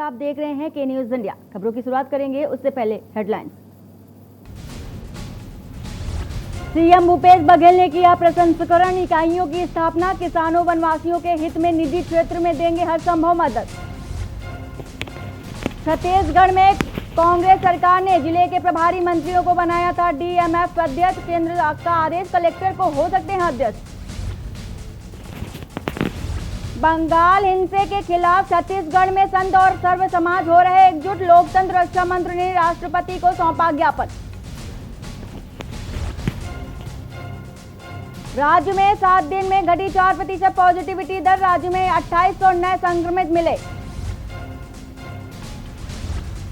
आप देख रहे हैं के न्यूज इंडिया। खबरों की शुरुआत करेंगे, उससे पहले हेडलाइंस। सीएम भूपेश बघेल ने किया प्रसंस्करण इकाइयों की स्थापना। किसानों वनवासियों के हित में निजी क्षेत्र में देंगे हर संभव मदद। छत्तीसगढ़ में कांग्रेस सरकार ने जिले के प्रभारी मंत्रियों को बनाया था डीएमएफ अध्यक्ष। केंद्र का आदेश, कलेक्टर को हो सकते हैं अध्यक्ष। बंगाल हिंसे के खिलाफ छत्तीसगढ़ में संत और सर्व समाज हो रहे एकजुट। लोकतंत्र रक्षा मंत्री ने राष्ट्रपति को सौंपा ज्ञापन। राज्य में 7 दिन में घटी 4% पॉजिटिविटी दर। राज्य में 2800 नए संक्रमित मिले।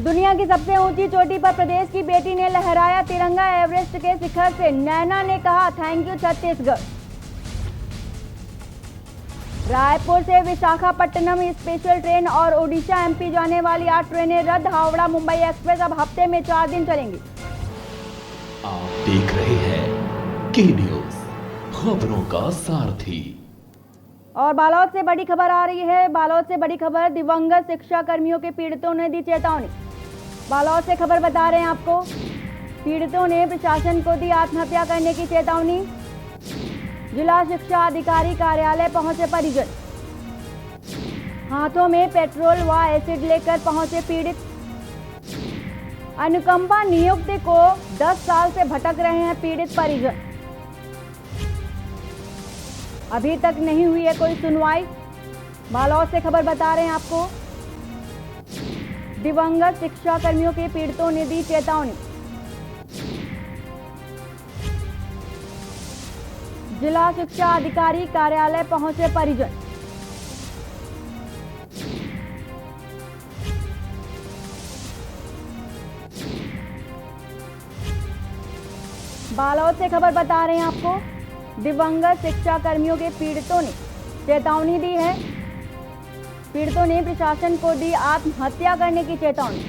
दुनिया की सबसे ऊंची चोटी पर प्रदेश की बेटी ने लहराया तिरंगा। एवरेस्ट के शिखर से नैना ने कहा थैंक यू छत्तीसगढ़। रायपुर से विशाखापट्टनम स्पेशल ट्रेन और ओडिशा एमपी जाने वाली 8 ट्रेनें रद्द। हावड़ा मुंबई एक्सप्रेस अब हफ्ते में 4 दिन चलेंगी। आप देख रहे हैं के न्यूज, खबरों का सारथी। और बालोद से बड़ी खबर आ रही है। बालोद से बड़ी खबर, दिवंगत शिक्षा कर्मियों के पीड़ितों ने दी चेतावनी। बालोद से खबर बता रहे हैं आपको, पीड़ितों ने प्रशासन को दी आत्महत्या करने की चेतावनी। जिला शिक्षा अधिकारी कार्यालय पहुंचे परिजन। हाथों में पेट्रोल व एसिड लेकर पहुंचे पीड़ित। अनुकंपा नियुक्ति को 10 साल से भटक रहे हैं पीड़ित परिजन। अभी तक नहीं हुई है कोई सुनवाई। बालोद से खबर बता रहे हैं आपको, दिवंगत शिक्षा कर्मियों के पीड़ितों ने दी चेतावनी। जिला शिक्षा अधिकारी कार्यालय पहुंचे परिजन। बालोद से खबर बता रहे हैं आपको, दिवंगत शिक्षा कर्मियों के पीड़ितों ने चेतावनी दी है। पीड़ितों ने प्रशासन को दी आत्महत्या करने की चेतावनी।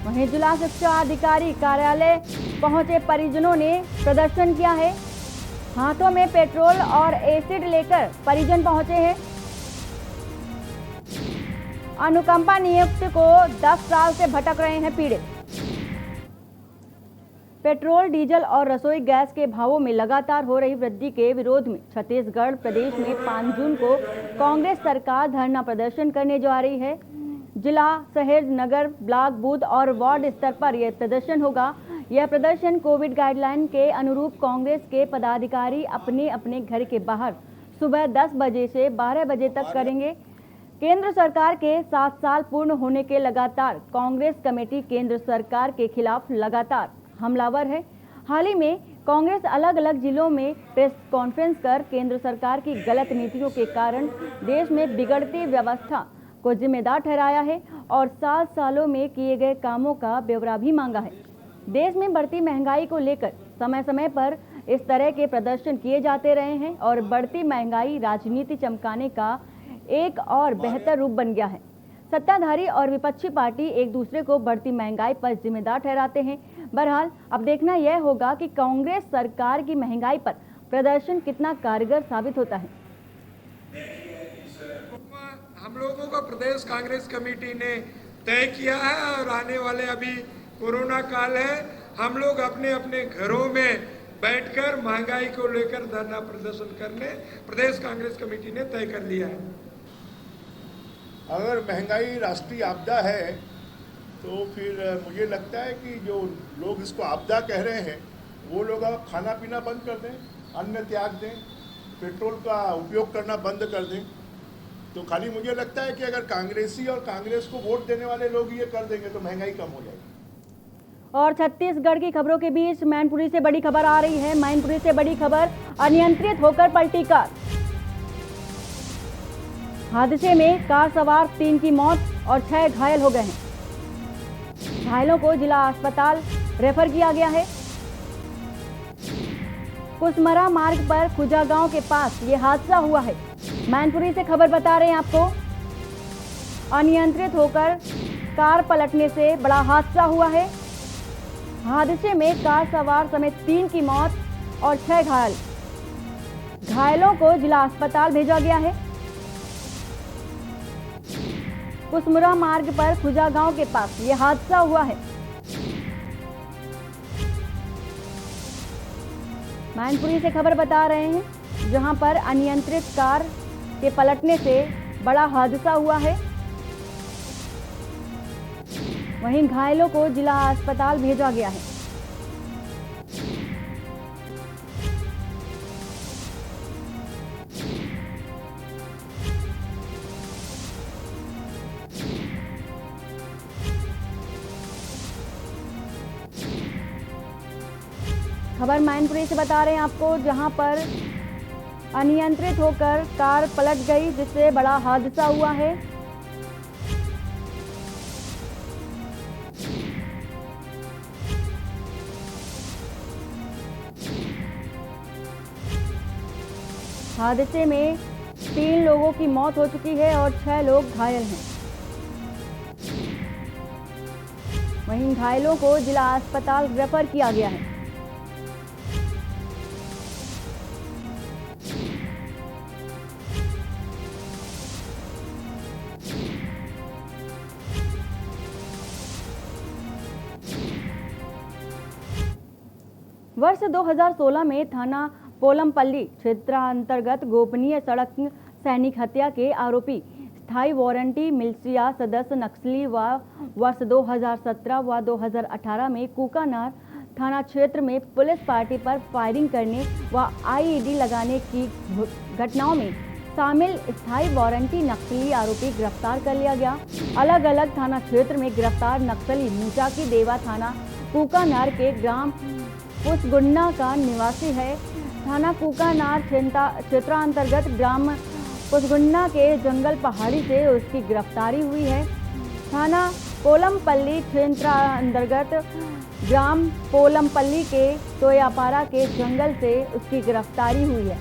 वहीं जिला शिक्षा अधिकारी कार्यालय पहुंचे परिजनों ने प्रदर्शन किया है। हाथों में पेट्रोल और एसिड लेकर परिजन पहुंचे हैं। अनुकंपा नियुक्ति को 10 साल से भटक रहे हैं पीड़ित। पेट्रोल, डीजल और रसोई गैस के भावों में लगातार हो रही वृद्धि के विरोध में छत्तीसगढ़ प्रदेश में 5 जून को कांग्रेस सरकार धरना प्रदर्शन करने जा रही है। जिला, शहर, नगर, ब्लॉक, बूथ और वार्ड स्तर पर यह प्रदर्शन होगा। यह प्रदर्शन कोविड गाइडलाइन के अनुरूप कांग्रेस के पदाधिकारी अपने अपने घर के बाहर सुबह 10 बजे से 12 बजे तक करेंगे। केंद्र सरकार के 7 साल पूर्ण होने के लगातार कांग्रेस कमेटी केंद्र सरकार के खिलाफ लगातार हमलावर है। हाल ही में कांग्रेस अलग अलग जिलों में प्रेस कॉन्फ्रेंस कर केंद्र सरकार की गलत नीतियों के कारण देश में बिगड़ती व्यवस्था को जिम्मेदार ठहराया है और 7 सालों में किए गए कामों का ब्यौरा भी मांगा है। देश में बढ़ती महंगाई को लेकर समय समय पर इस तरह के प्रदर्शन किए जाते रहे हैं और बढ़ती महंगाई राजनीति चमकाने का एक और बेहतर रूप बन गया है। सत्ताधारी और विपक्षी पार्टी एक दूसरे को बढ़ती महंगाई पर जिम्मेदार ठहराते हैं। बहरहाल अब देखना यह होगा कि कांग्रेस सरकार की महंगाई पर प्रदर्शन कितना कारगर साबित होता है। हम लोगों का प्रदेश कांग्रेस कमेटी ने तय किया है और आने वाले अभी कोरोना काल है, हम लोग अपने अपने घरों में बैठकर महंगाई को लेकर धरना प्रदर्शन करने प्रदेश कांग्रेस कमेटी ने तय कर लिया है। अगर महंगाई राष्ट्रीय आपदा है तो फिर मुझे लगता है कि जो लोग इसको आपदा कह रहे हैं वो लोग अब खाना पीना बंद कर दें, अन्न त्याग दें, पेट्रोल का उपयोग करना बंद कर दें। तो खाली मुझे लगता है कि अगर कांग्रेसी और कांग्रेस को वोट देने वाले लोग ये कर देंगे तो महंगाई कम हो जाएगी। और छत्तीसगढ़ की खबरों के बीच मैनपुरी से बड़ी खबर आ रही है। मैनपुरी से बड़ी खबर, अनियंत्रित होकर पलटी कार। हादसे में कार सवार 3 की मौत और 6 घायल हो गए हैं। घायलों को जिला अस्पताल रेफर किया गया है। कुसमरा मार्ग पर खुजा गांव के पास ये हादसा हुआ है। मैनपुरी से खबर बता रहे हैं आपको, अनियंत्रित होकर कार पलटने से बड़ा हादसा हुआ है। हादसे में कार सवार समेत 3 की मौत और 6 घायल। घायलों को जिला अस्पताल भेजा गया है। कुसमुरा मार्ग पर खुजा गांव के पास ये हादसा हुआ है। मैनपुरी से खबर बता रहे हैं, जहां पर अनियंत्रित कार के पलटने से बड़ा हादसा हुआ है। वहीं घायलों को जिला अस्पताल भेजा गया है। खबर मैनपुरी से बता रहे हैं आपको, जहां पर अनियंत्रित होकर कार पलट गई, जिससे बड़ा हादसा हुआ है। हादसे में 3 लोगों की मौत हो चुकी है और 6 लोग घायल हैं। वहीं घायलों को जिला अस्पताल रेफर किया गया है। वर्ष 2016 में थाना पोलमपल्ली क्षेत्रांतर्गत गोपनीय सड़क सैनिक हत्या के आरोपी स्थायी वारंटी मिलिशिया सदस्य नक्सली व वर्ष 2017 व 2018 में कूकानार थाना क्षेत्र में पुलिस पार्टी पर फायरिंग करने व आईईडी लगाने की घटनाओं में शामिल स्थायी वारंटी नक्सली आरोपी गिरफ्तार कर लिया गया। अलग अलग थाना क्षेत्र में गिरफ्तार नक्सली मुचाकी देवा थाना कूकानार के ग्राम पुसगुन्ना का निवासी है। थाना कूकानार क्षेत्रांतर्गत ग्राम पुसगुन्ना के जंगल पहाड़ी से उसकी गिरफ्तारी हुई है। थाना पोलमपल्ली क्षेत्रांतर्गत ग्राम पोलमपल्ली के तोयापारा के जंगल से उसकी गिरफ्तारी हुई है।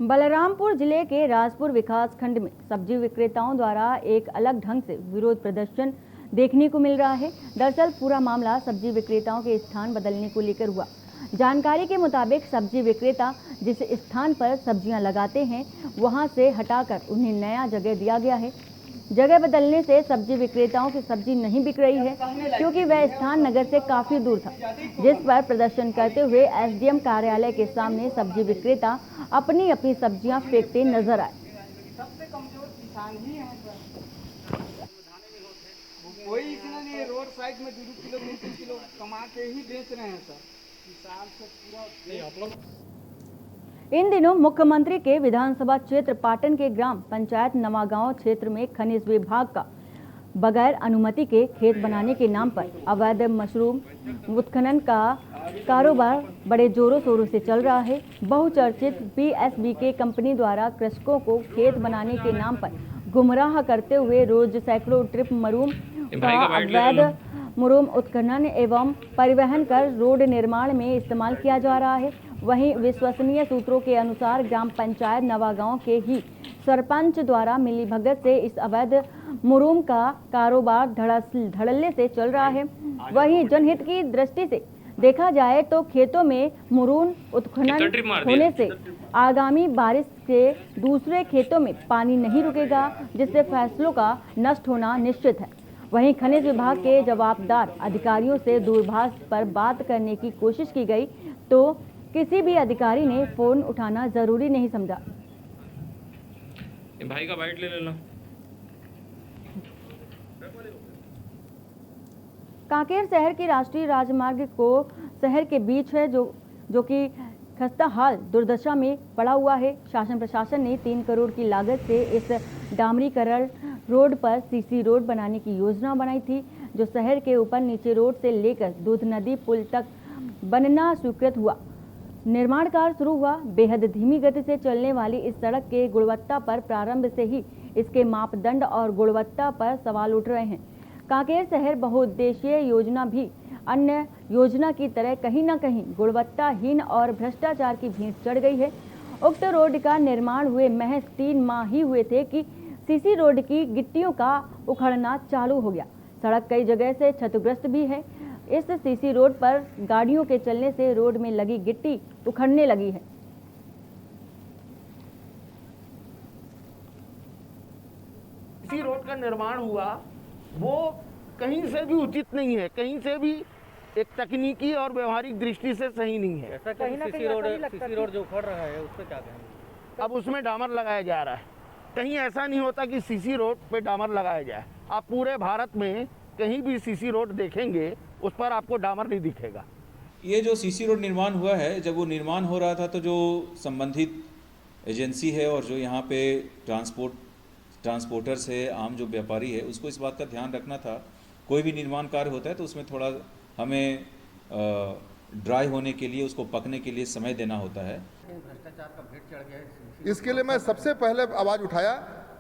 बलरामपुर जिले के राजपुर विकास खंड में सब्जी विक्रेताओं द्वारा एक अलग ढंग से विरोध प्रदर्शन देखने को मिल रहा है। दरअसल पूरा मामला सब्जी विक्रेताओं के स्थान बदलने को लेकर हुआ। जानकारी के मुताबिक सब्जी विक्रेता जिस स्थान पर सब्जियां लगाते हैं वहां से हटाकर उन्हें नया जगह दिया गया है। जगह बदलने से सब्जी विक्रेताओं की सब्जी नहीं बिक रही है, क्योंकि वह स्थान नगर से काफी दूर था, जिस पर प्रदर्शन करते हुए एसडीएम कार्यालय के सामने सब्जी विक्रेता अपनी अपनी सब्जियां फेंकते नजर आए। सबसे कमजोर किसान ही है सर। कोई इतना नहीं है, रोड साइड में 2 किलो 3 किलो कमा के ही बेच रहे हैं सर। किसान से पूरा इन दिनों मुख्यमंत्री के विधानसभा क्षेत्र पाटन के ग्राम पंचायत नवागांव क्षेत्र में खनिज विभाग का बगैर अनुमति के खेत बनाने के नाम पर अवैध मशरूम उत्खनन का कारोबार बड़े जोरों शोरों से चल रहा है। बहुचर्चित BSBK कंपनी द्वारा कृषकों को खेत बनाने के नाम पर गुमराह करते हुए रोज सैकड़ों ट्रिप मरूम का अवैध मुरूम उत्खनन एवं परिवहन कर रोड निर्माण में इस्तेमाल किया जा रहा है। वहीं विश्वसनीय सूत्रों के अनुसार ग्राम पंचायत नवागांव के ही सरपंच द्वारा मिलीभगत से इस अवैध मुरूम का कारोबार धड़ल्ले से चल रहा है। वहीं जनहित की दृष्टि से देखा जाए तो खेतों में मुरूम उत्खनन होने से आगामी बारिश से दूसरे खेतों में पानी नहीं रुकेगा, जिससे फसलों का नष्ट होना निश्चित है। वहीं खनिज विभाग के जवाबदार अधिकारियों से दूरभाष पर बात करने की कोशिश की गई तो किसी भी अधिकारी ने फोन उठाना जरूरी नहीं समझा। भाई का बाइट ले लेना। कांकेर शहर की राष्ट्रीय राजमार्ग को शहर के बीच है, जो कि खस्ता हाल दुर्दशा में पड़ा हुआ है। शासन प्रशासन ने 3 करोड़ की लागत से इस डामरीकरण रोड पर सीसी रोड बनाने की योजना बनाई थी, जो शहर के ऊपर नीचे रोड से लेकर दूध नदी पुल तक बनना स्वीकृत हुआ। निर्माण कार्य शुरू हुआ। बेहद धीमी गति से चलने वाली इस सड़क के गुणवत्ता पर प्रारंभ से ही इसके मापदंड और गुणवत्ता पर सवाल उठ रहे हैं। कांकेर शहर बहुउद्देशीय योजना भी अन्य योजना की तरह कहीं न कहीं गुणवत्ताहीन और भ्रष्टाचार की भीड़ चढ़ गई है। उक्त रोड का निर्माण हुए महज 3 माह ही हुए थे कि सीसी रोड की गिट्टियों का उखड़ना चालू हो गया। सड़क कई जगह से क्षतिग्रस्त भी है। इस सीसी रोड पर गाड़ियों के चलने से रोड में लगी गिट्टी उखड़ने लगी है। सीसी रोड का निर्माण हुआ वो कहीं से भी उचित नहीं है, कहीं से भी एक तकनीकी और व्यवहारिक दृष्टि से सही नहीं है। कहीं ना कहीं सीसी रोड जो उखड़ रहा है उस पर क्या कहेंगे? अब उसमें डामर लगाया जा रहा है। कहीं ऐसा नहीं होता कि सीसी रोड पे डामर लगाया जाए। आप पूरे भारत में कहीं भी सीसी रोड देखेंगे उस पर आपको डामर नहीं दिखेगा। ये जो सीसी रोड निर्माण हुआ है, जब वो निर्माण हो रहा था तो जो संबंधित एजेंसी है और जो यहाँ पे ट्रांसपोर्टर्स है, आम जो व्यापारी है, उसको इस बात का ध्यान रखना था। कोई भी निर्माण कार्य होता है तो उसमें थोड़ा हमें ड्राई होने के लिए, उसको पकने के लिए समय देना होता है। भ्रष्टाचार का भेंट चढ़ गया है। इसके लिए मैं सबसे पहले आवाज़ उठाया।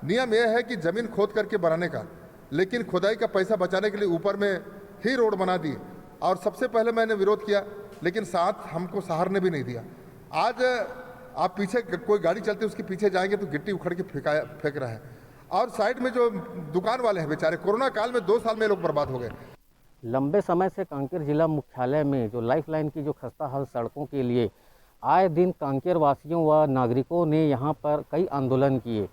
नियम यह है कि ज़मीन खोद करके बनाने का, लेकिन खुदाई का पैसा बचाने के लिए ऊपर में ही रोड बना दी और सबसे पहले मैंने विरोध किया, लेकिन साथ हमको सहारने भी नहीं दिया। आज आप पीछे कोई गाड़ी चलती है उसके पीछे जाएंगे तो गिट्टी उखड़ के फेंक रहा है। और साइड में जो दुकान वाले हैं बेचारे, कोरोना काल में 2 साल में लोग बर्बाद हो गए। लंबे समय से कांकेर जिला मुख्यालय में जो लाइफलाइन की जो खस्ता हाल सड़कों के लिए आए दिन कांकेर वासियों व नागरिकों ने यहाँ पर कई आंदोलन किए,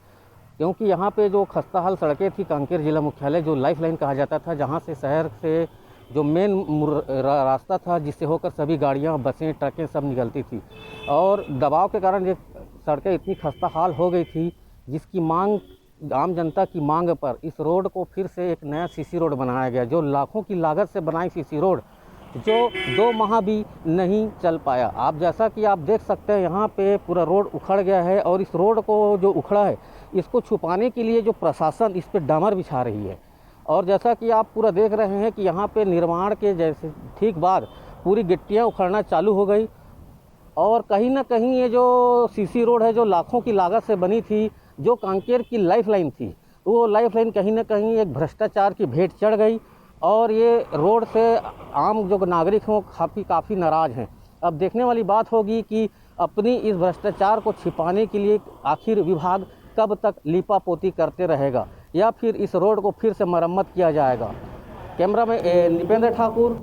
क्योंकि यहाँ पे जो खस्ता हाल सड़कें थी, कांकेर जिला मुख्यालय जो लाइफलाइन कहा जाता था, जहाँ से शहर से जो मेन रास्ता था जिससे होकर सभी गाड़ियाँ, बसें, ट्रकें सब निकलती थी, और दबाव के कारण ये सड़कें इतनी खस्ता हाल हो गई थी जिसकी मांग, आम जनता की मांग पर इस रोड को फिर से एक नया सीसी रोड बनाया गया। जो लाखों की लागत से बनाई सीसी रोड जो 2 माह भी नहीं चल पाया। आप जैसा कि आप देख सकते हैं यहाँ पे पूरा रोड उखड़ गया है, और इस रोड को जो उखड़ा है इसको छुपाने के लिए जो प्रशासन इस पर डामर बिछा रही है। और जैसा कि आप पूरा देख रहे हैं कि यहाँ पे निर्माण के जैसे ठीक बाद पूरी गिट्टियाँ उखड़ना चालू हो गई, और कहीं ना कहीं ये जो सीसी रोड है जो लाखों की लागत से बनी थी, जो कांकेर की लाइफलाइन थी, वो लाइफलाइन कहीं ना कहीं एक भ्रष्टाचार की भेंट चढ़ गई, और ये रोड से आम जो नागरिक हों काफ़ी नाराज़ हैं। अब देखने वाली बात होगी कि अपनी इस भ्रष्टाचार को छिपाने के लिए आखिर विभाग कब तक लीपापोती करते रहेगा, या फिर इस रोड को फिर से मरम्मत किया जाएगा। कैमरा में निपेंद्र ठाकुर।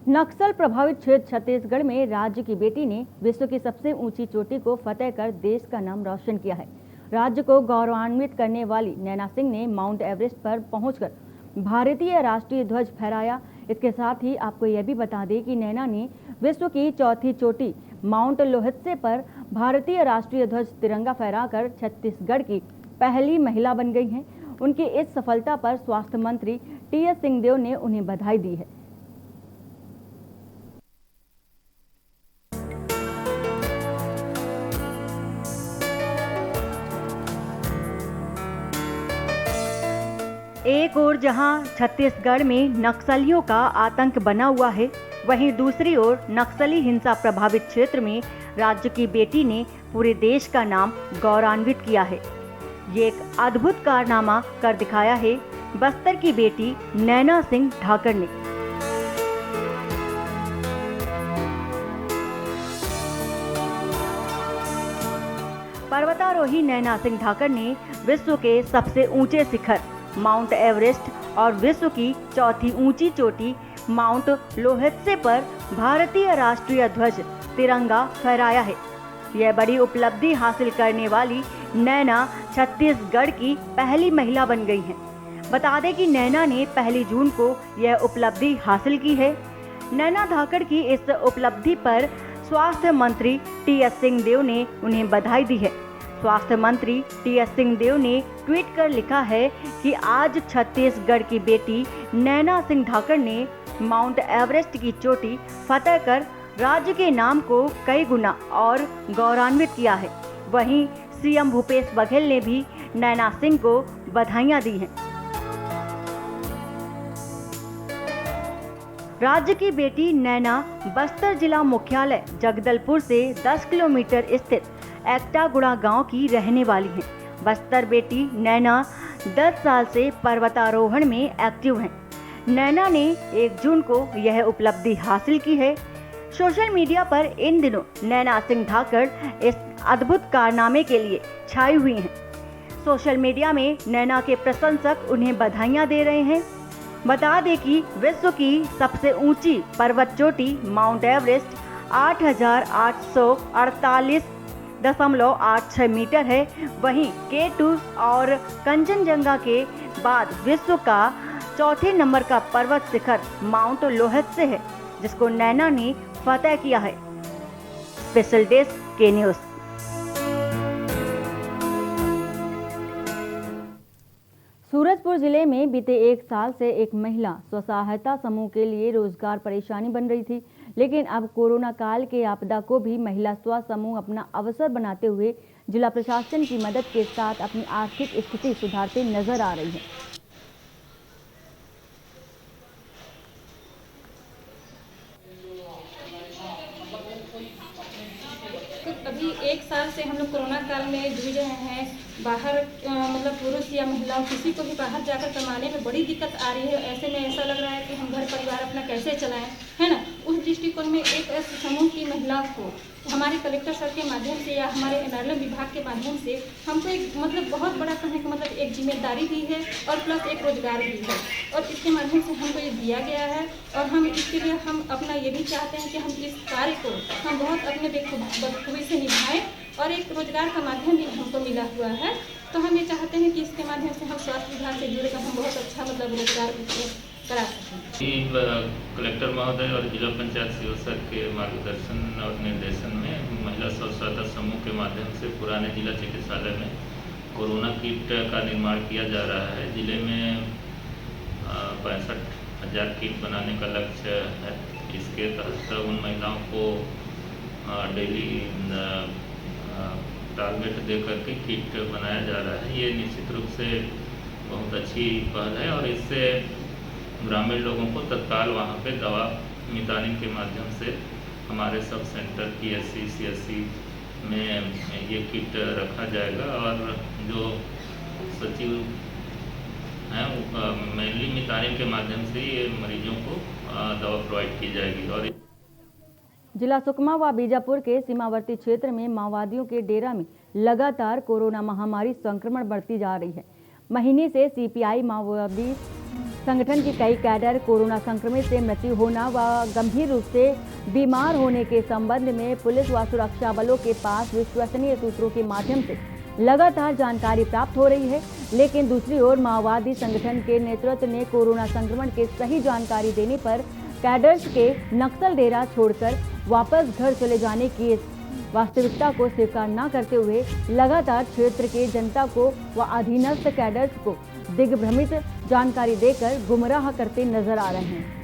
नक्सल प्रभावित क्षेत्र छत्तीसगढ़ में राज्य की बेटी ने विश्व की सबसे ऊंची चोटी को फतेह कर देश का नाम रोशन किया है। राज्य को गौरवान्वित करने वाली नैना सिंह ने माउंट एवरेस्ट पर पहुंचकर भारतीय राष्ट्रीय ध्वज फहराया। इसके साथ ही आपको यह भी बता दें कि नैना ने विश्व की चौथी चोटी माउंट लोहत्से पर भारतीय राष्ट्रीय ध्वज तिरंगा फहराकर छत्तीसगढ़ की पहली महिला बन गई हैं। उनकी इस सफलता पर स्वास्थ्य मंत्री टीएस सिंहदेव ने उन्हें बधाई दी है। एक ओर जहां छत्तीसगढ़ में नक्सलियों का आतंक बना हुआ है, वहीं दूसरी ओर नक्सली हिंसा प्रभावित क्षेत्र में राज्य की बेटी ने पूरे देश का नाम गौरवान्वित किया है। ये एक अद्भुत कारनामा कर दिखाया है बस्तर की बेटी नैना सिंह ढाकर ने। पर्वतारोही नैना सिंह ढाकर ने विश्व के सबसे ऊंचे शिखर माउंट एवरेस्ट और विश्व की चौथी ऊंची चोटी माउंट लोहत्से पर भारतीय राष्ट्रीय ध्वज तिरंगा फहराया है। यह बड़ी उपलब्धि हासिल करने वाली नैना छत्तीसगढ़ की पहली महिला बन गई हैं। बता दें कि नैना ने 1 जून को यह उपलब्धि हासिल की है। नैना ढाकर की इस उपलब्धि पर स्वास्थ्य मंत्री टीएस सिंहदेव ने उन्हें बधाई दी है। स्वास्थ्य मंत्री टीएस सिंहदेव ने ट्वीट कर लिखा है कि आज छत्तीसगढ़ की बेटी नैना सिंह ढाकर ने माउंट एवरेस्ट की चोटी फतेह कर राज्य के नाम को कई गुना और गौरवान्वित किया है। वहीं सीएम भूपेश बघेल ने भी नैना सिंह को बधाइयां दी हैं। राज्य की बेटी नैना बस्तर जिला मुख्यालय जगदलपुर से 10 किलोमीटर स्थित एकटागुड़ा गांव की रहने वाली हैं। बस्तर बेटी नैना 10 साल से पर्वतारोहण में एक्टिव हैं। नैना ने 1 जून को यह उपलब्धि हासिल की है। सोशल मीडिया पर इन दिनों नैना सिंह धाकड़ इस अद्भुत कारनामे के लिए छाई हुई हैं। सोशल मीडिया में नैना के प्रशंसक उन्हें बधाइयां दे रहे हैं। बता दें कि विश्व की सबसे ऊंची पर्वत चोटी माउंट एवरेस्ट 8,848.86 मीटर है। वहीं K2 और कंचनजंगा के बाद विश्व का चौथे नंबर का पर्वत शिखर माउंट लोहत्से है, जिसको नैना ने फतह किया है। स्पेशल डेस्क के न्यूज़। सूरजपुर जिले में बीते 1 साल से एक महिला स्वसहायता समूह के लिए रोजगार परेशानी बन रही थी, लेकिन अब कोरोना काल के आपदा को भी महिला स्व समूह अपना अवसर बनाते हुए जिला प्रशासन की मदद के साथ अपनी आर्थिक स्थिति सुधारते नजर आ रही है। अभी 1 साल से हम लोग कोरोना काल में जूझ रहे हैं। बाहर मतलब पुरुष या महिलाओं किसी को भी बाहर जाकर कमाने में बड़ी दिक्कत आ रही है। ऐसे में ऐसा लग रहा है कि हम घर परिवार अपना कैसे चलाएं, है ना। उस दृष्टिकोण में एक ऐसे समूह की महिलाओं को हमारे कलेक्टर सर के माध्यम से या हमारे एनआरएलएम विभाग के माध्यम से हमको एक मतलब बहुत बड़ा कहने का मतलब एक जिम्मेदारी भी है और प्लस एक रोजगार भी है, और इसके माध्यम से हमको ये दिया गया है। और हम इसके लिए हम अपना ये भी चाहते हैं कि हम इस कार्य को हम बहुत अपने बखूबी से निभाएं, और एक रोजगार का माध्यम भी हमको मिला हुआ है। तो हम ये चाहते हैं कि इसके माध्यम से हम स्वास्थ्य विभाग से जुड़कर हम बहुत अच्छा मतलब रोजगार करा सकें। कलेक्टर महोदय और जिला पंचायत सेवा सर के मार्गदर्शन और निर्देशन में महिला स्व सहायता समूह के माध्यम से पुराने जिला चिकित्सालय में कोरोना किट का निर्माण किया जा रहा है। जिले में 65,000 किट बनाने का लक्ष्य है। इसके तहत उन महिलाओं को डेली टारगेट दे करके किट बनाया जा रहा है। ये निश्चित रूप से बहुत अच्छी पहल है, और इससे ग्रामीण लोगों को तत्काल वहाँ पे दवा मितानिन के माध्यम से हमारे सब सेंटर PSC CSC में ये किट रखा जाएगा, और जो सचिव हैं मेनली मितानिन के माध्यम से ये मरीजों को दवा प्रोवाइड की जाएगी। और जिला सुकमा व बीजापुर के सीमावर्ती क्षेत्र में माओवादियों के डेरा में लगातार कोरोना महामारी संक्रमण बढ़ती जा रही है। महीने से CPI माओवादी संगठन की कई कैडर कोरोना संक्रमित से मृत्यु होना व गंभीर रूप से बीमार होने के संबंध में पुलिस व सुरक्षा बलों के पास विश्वसनीय सूत्रों के माध्यम से लगातार जानकारी प्राप्त हो रही है। लेकिन दूसरी ओर माओवादी संगठन के नेतृत्व ने कोरोना संक्रमण के सही जानकारी देने पर कैडर्स के नक्सल डेरा छोड़कर वापस घर चले जाने की वास्तविकता को स्वीकार न करते हुए लगातार क्षेत्र के जनता को व अधीनस्थ कैडर्स को दिग्भ्रमित जानकारी देकर गुमराह करते नजर आ रहे हैं।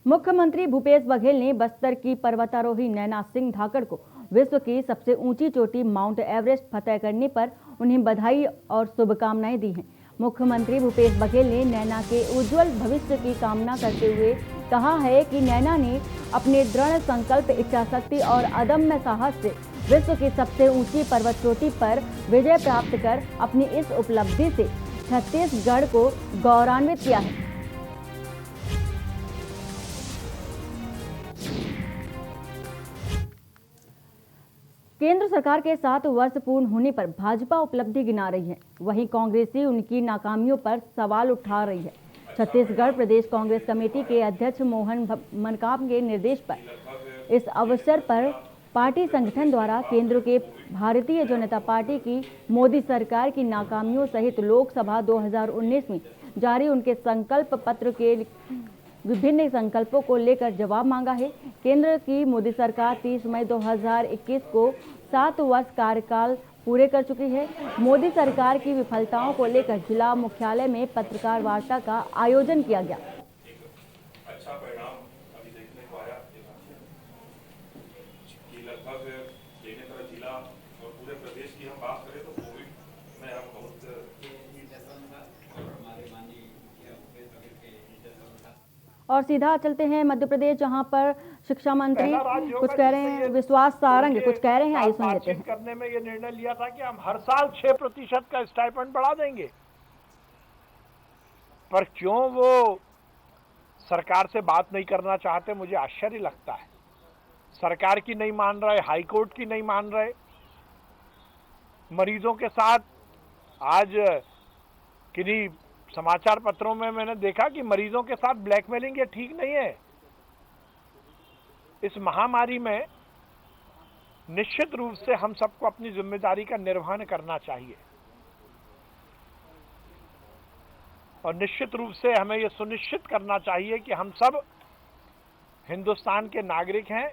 मुख्यमंत्री भूपेश बघेल ने बस्तर की पर्वतारोही नैना सिंह धाकड़ को विश्व की सबसे ऊंची चोटी माउंट एवरेस्ट फतह करने पर उन्हें बधाई और शुभकामनाएं दी हैं। मुख्यमंत्री भूपेश बघेल ने नैना के उज्जवल भविष्य की कामना करते हुए कहा है कि नैना ने अपने दृढ़ संकल्प, इच्छाशक्ति और अदम्य साहस से विश्व की सबसे ऊंची पर्वत चोटी पर विजय प्राप्त कर अपनी इस उपलब्धि से छत्तीसगढ़ को गौरवान्वित किया है। केंद्र सरकार के 7 वर्ष पूर्ण होने पर भाजपा उपलब्धि गिना रही है, वहीं कांग्रेसी उनकी नाकामियों पर सवाल उठा रही है। छत्तीसगढ़ प्रदेश कांग्रेस कमेटी के अध्यक्ष मोहन मनकाम के निर्देश पर इस अवसर पर पार्टी संगठन द्वारा केंद्र के भारतीय जनता पार्टी की मोदी सरकार की नाकामियों सहित लोकसभा 2019 में जारी उनके संकल्प पत्र के विभिन्न संकल्पों को लेकर जवाब मांगा है। केंद्र की मोदी सरकार 30 मई 2021 को 7 वर्ष कार्यकाल पूरे कर चुकी है। मोदी सरकार की विफलताओं को लेकर जिला मुख्यालय में पत्रकार वार्ता का आयोजन किया गया। अच्छा परिणाम अभी देखने को आया कि लगभग जिला और पूरे प्रदेश की हम बात करें तो कोविड में हम बहुत और सीधा चलते हैं मध्य प्रदेश, जहां पर शिक्षा मंत्री पहला राज्य होगा कुछ कह रहे हैं, विश्वास सारंग कुछ कह रहे हैं, आइए सुन लेते हैं। करने में ये निर्णय लिया था कि हम हर साल 6% का स्टाइपेंड बढ़ा देंगे, पर क्यों वो सरकार से बात नहीं करना चाहते, मुझे आश्चर्य लगता है। सरकार की नहीं मान रहे, हाई कोर्ट की नहीं मान रहे, मरीजों के साथ आज किन्हीं समाचार पत्रों में मैंने देखा कि मरीजों के साथ ब्लैकमेलिंग ये ठीक नहीं है। इस महामारी में निश्चित रूप से हम सबको अपनी जिम्मेदारी का निर्वहन करना चाहिए और निश्चित रूप से हमें यह सुनिश्चित करना चाहिए कि हम सब हिंदुस्तान के नागरिक हैं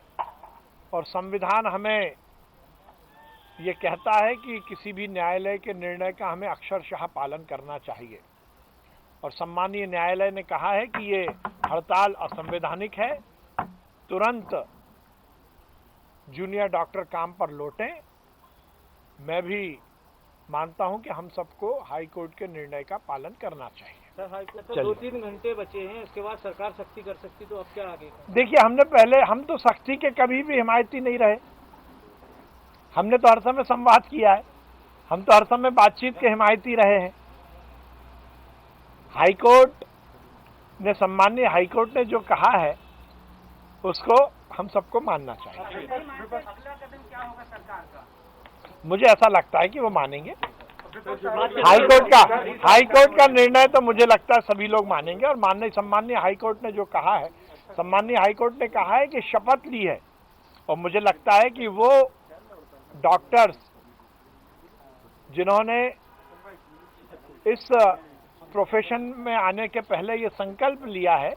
और संविधान हमें ये कहता है कि किसी भी न्यायालय के निर्णय का हमें अक्षरशः पालन करना चाहिए। और सम्मानीय न्यायालय ने कहा है कि ये हड़ताल असंवैधानिक है, तुरंत जूनियर डॉक्टर काम पर लौटें। मैं भी मानता हूं कि हम सबको हाई कोर्ट के निर्णय का पालन करना चाहिए। सर, हाई कोर्ट तो 2-3 घंटे बचे हैं, इसके बाद सरकार सख्ती कर सकती, तो अब क्या आगे? देखिए, हम तो सख्ती के कभी भी हिमायती नहीं रहे। हमने तो हर समय संवाद किया है, हम तो हर समय बातचीत के हिमायती रहे हैं। हाईकोर्ट ने, सम्मानीय हाईकोर्ट ने जो कहा है उसको हम सबको मानना चाहिए। मुझे ऐसा लगता है कि वो मानेंगे। हाईकोर्ट का निर्णय तो मुझे लगता है सभी लोग मानेंगे और मानने। सम्मानीय हाईकोर्ट ने जो कहा है, सम्मानीय हाईकोर्ट ने कहा है कि शपथ ली है और मुझे लगता है कि वो डॉक्टर्स जिन्होंने इस प्रोफेशन में आने के पहले ये संकल्प लिया है